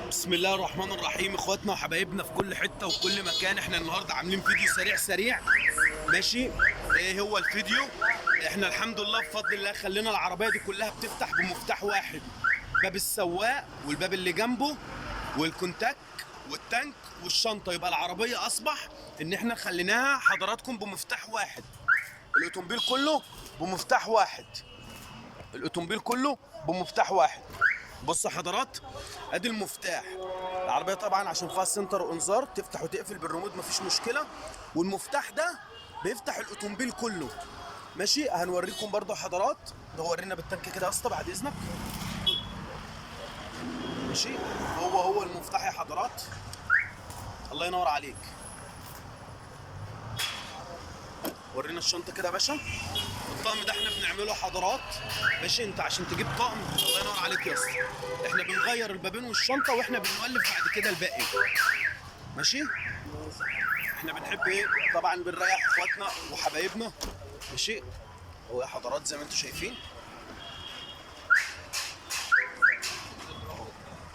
بسم الله الرحمن الرحيم. اخواتنا وحبايبنا في كل حته وكل مكان، احنا النهارده عاملين فيديو سريع ماشي. ايه هو الفيديو؟ احنا الحمد لله بفضل الله خلينا العربيه دي كلها بتفتح بمفتاح واحد، باب السواق والباب اللي جنبه والكونتاك والتانك والشنطه. يبقى العربيه اصبح ان احنا خليناها حضراتكم بمفتاح واحد، الاوتومبيل كله بمفتاح واحد، الاوتومبيل كله بمفتاح واحد. بص حضرات، ادي المفتاح. العربيه طبعا عشان فيها سنتر وانذار تفتح وتقفل بالريموت مفيش مشكله، والمفتاح ده بيفتح الاوتومبيل كله ماشي. هنوريكم برضو حضرات، ده ورينا بالتانك كده يا اسطى بعد اذنك ماشي. هو المفتاح يا حضرات، الله ينور عليك. ورينا الشنطه كده يا باشا. الطقم ده احنا بنعمله حضرات ماشي. انت عشان تجيب طقم الله ينور عليك يا اسطى، احنا بنغير البابين والشنطه واحنا بنولف بعد كده الباقي ماشي. احنا بنحب ايه طبعا، بنريح اخواتنا وحبايبنا ماشي. هو يا حضرات زي ما انتم شايفين،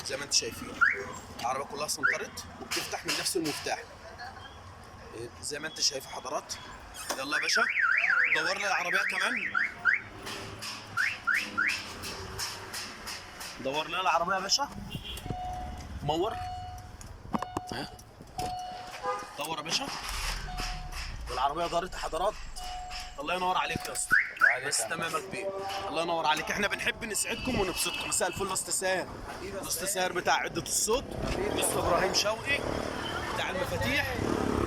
زي ما انتم شايفين العربيه كلها سنطرت وبتفتح من نفس المفتاح زي ما انت شايف حضرات. يلا يا باشا دور لي العربيه كمان، دور لنا العربيه يا باشا، مور ها، دور يا باشا. والعربيه دارت حضرات، الله ينور عليك يا اسطى. بس تمام يا كبير، الله ينور عليك. احنا بنحب نسعدكم ونبسطكم. مساء الفل يا استاذ ساهر، الاستاذ ساهر بتاع عده الصوت، الاستاذ ابراهيم شوقي بتاع المفاتيح،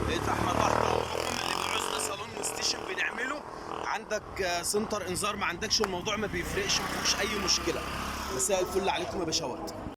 احنا تحت امركم. اللي بيعوز ده صالون وستيشن بنعمله. عندك سنتر انذار ما عندكش، الموضوع ما بيفرقش، ما فيهوش اي مشكله. مساء الفل عليكم يا باشوات.